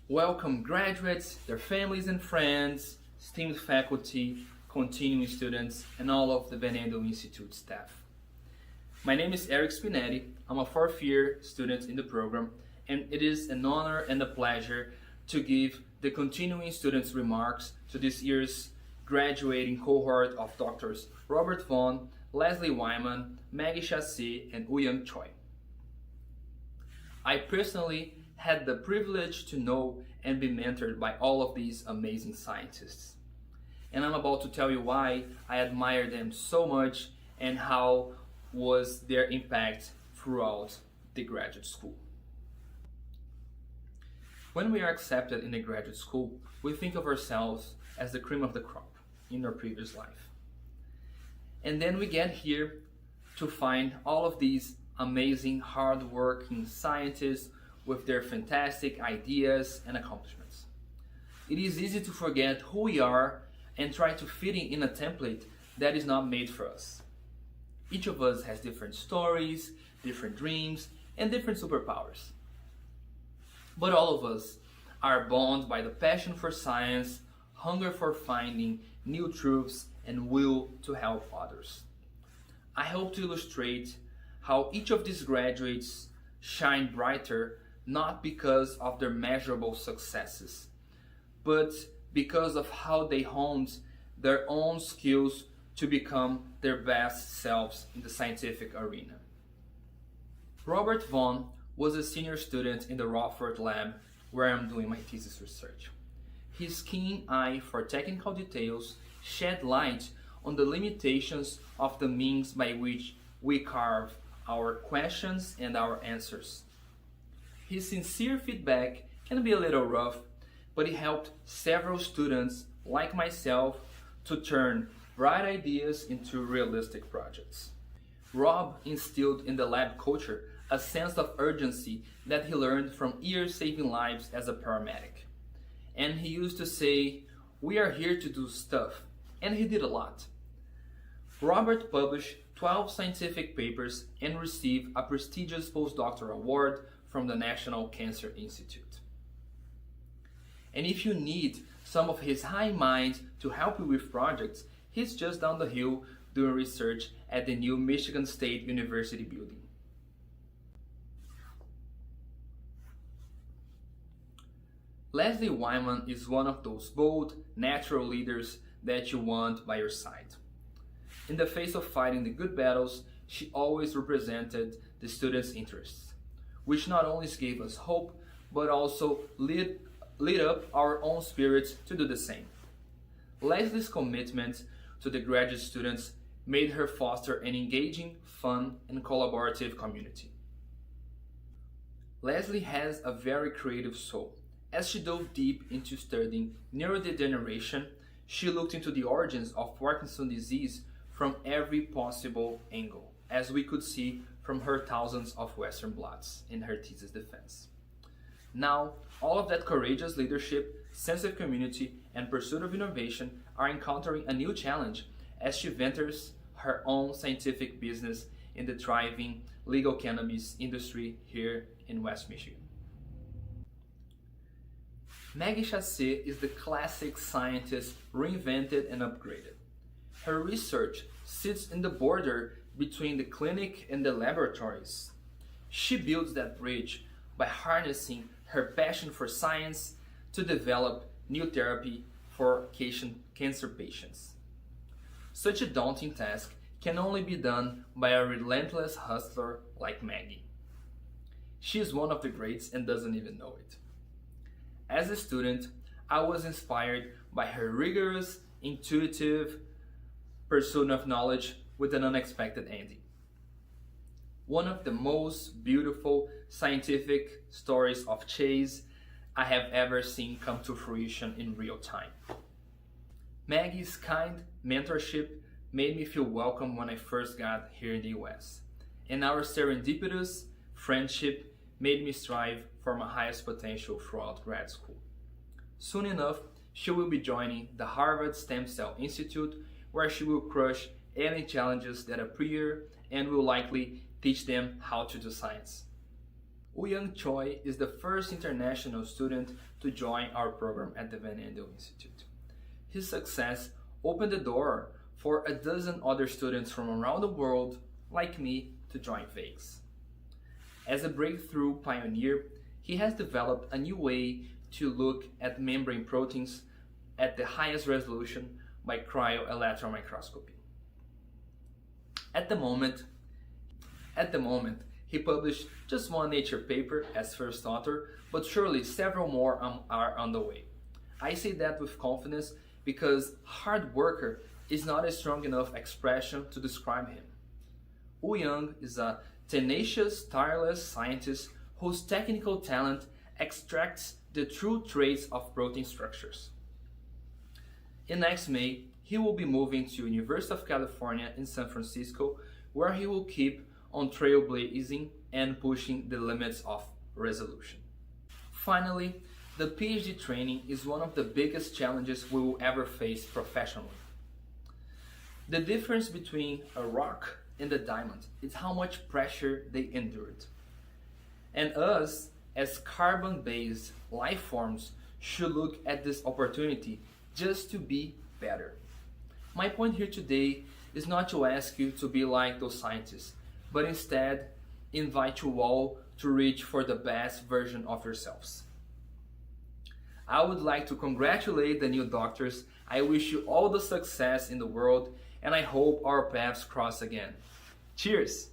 Welcome graduates, their families and friends, esteemed faculty, continuing students, and all of the Andel Institute staff. My name is Eric Spinetti. I'm a fourth year student in the program, and it is an honor and a pleasure to give the continuing students' remarks to this year's graduating cohort of Drs. Robert Vaughn, Leslie Wyman, Maggie Chassis, and Uyang Choi. I personally had the privilege to know and be mentored by all of these amazing scientists. And I'm about to tell you why I admire them so much and how was their impact throughout the graduate school. When we are accepted in the graduate school, we think of ourselves as the cream of the crop in our previous life. And then we get here to find all of these amazing, hard-working scientists with their fantastic ideas and accomplishments. It is easy to forget who we are and try to fit in a template that is not made for us. Each of us has different stories, different dreams, and different superpowers. But all of us are bound by the passion for science, hunger for finding new truths, and will to help others. I hope to illustrate how each of these graduates shine brighter not because of their measurable successes, but because of how they honed their own skills to become their best selves in the scientific arena. Robert Vaughn was a senior student in the Rothbart lab where I'm doing my thesis research. His keen eye for technical details shed light on the limitations of the means by which we carve our questions and our answers. His sincere feedback can be a little rough, but it helped several students, like myself, to turn bright ideas into realistic projects. Rob instilled in the lab culture a sense of urgency that he learned from years saving lives as a paramedic. And he used to say, "We are here to do stuff," and he did a lot. Robert published 12 scientific papers and received a prestigious postdoctoral award from the National Cancer Institute. And if you need some of his high mind to help you with projects, he's just down the hill doing research at the new Michigan State University building. Leslie Wyman is one of those bold, natural leaders that you want by your side. In the face of fighting the good battles, she always represented the students' interests, which not only gave us hope, but also lit up our own spirits to do the same. Leslie's commitment to the graduate students made her foster an engaging, fun, and collaborative community. Leslie has a very creative soul. As she dove deep into studying neurodegeneration, she looked into the origins of Parkinson's disease from every possible angle, as we could see from her thousands of Western blots in her thesis defense. Now, all of that courageous leadership, sense of community, and pursuit of innovation are encountering a new challenge as she ventures her own scientific business in the thriving legal cannabis industry here in West Michigan. Maggie Chassis is the classic scientist reinvented and upgraded. Her research sits in the border between the clinic and the laboratories. She builds that bridge by harnessing her passion for science to develop new therapy for cancer patients. Such a daunting task can only be done by a relentless hustler like Maggie. She is one of the greats and doesn't even know it. As a student, I was inspired by her rigorous, intuitive pursuit of knowledge with an unexpected ending. One of the most beautiful scientific stories of chase I have ever seen come to fruition in real time. Maggie's kind mentorship made me feel welcome when I first got here in the US, and our serendipitous friendship made me strive for my highest potential throughout grad school. Soon enough, she will be joining the Harvard Stem Cell Institute, where she will crush any challenges that appear and will likely teach them how to do science. Young Choi is the first international student to join our program at the Andel Institute. His success opened the door for a dozen other students from around the world, like me, to join VAIGS. As a breakthrough pioneer, he has developed a new way to look at membrane proteins at the highest resolution by cryo-electron microscopy. At the moment, he published just one Nature paper as first author, but surely several more are on the way. I say that with confidence because hard worker is not a strong enough expression to describe him. Young is a tenacious, tireless scientist whose technical talent extracts the true traits of protein structures. In next May, he will be moving to University of California in San Francisco, where he will keep on trailblazing and pushing the limits of resolution. Finally, the PhD training is one of the biggest challenges we will ever face professionally. The difference between a rock and a diamond is how much pressure they endured. And us, as carbon-based life forms, should look at this opportunity just to be better. My point here today is not to ask you to be like those scientists, but instead invite you all to reach for the best version of yourselves. I would like to congratulate the new doctors. I wish you all the success in the world, and I hope our paths cross again. Cheers!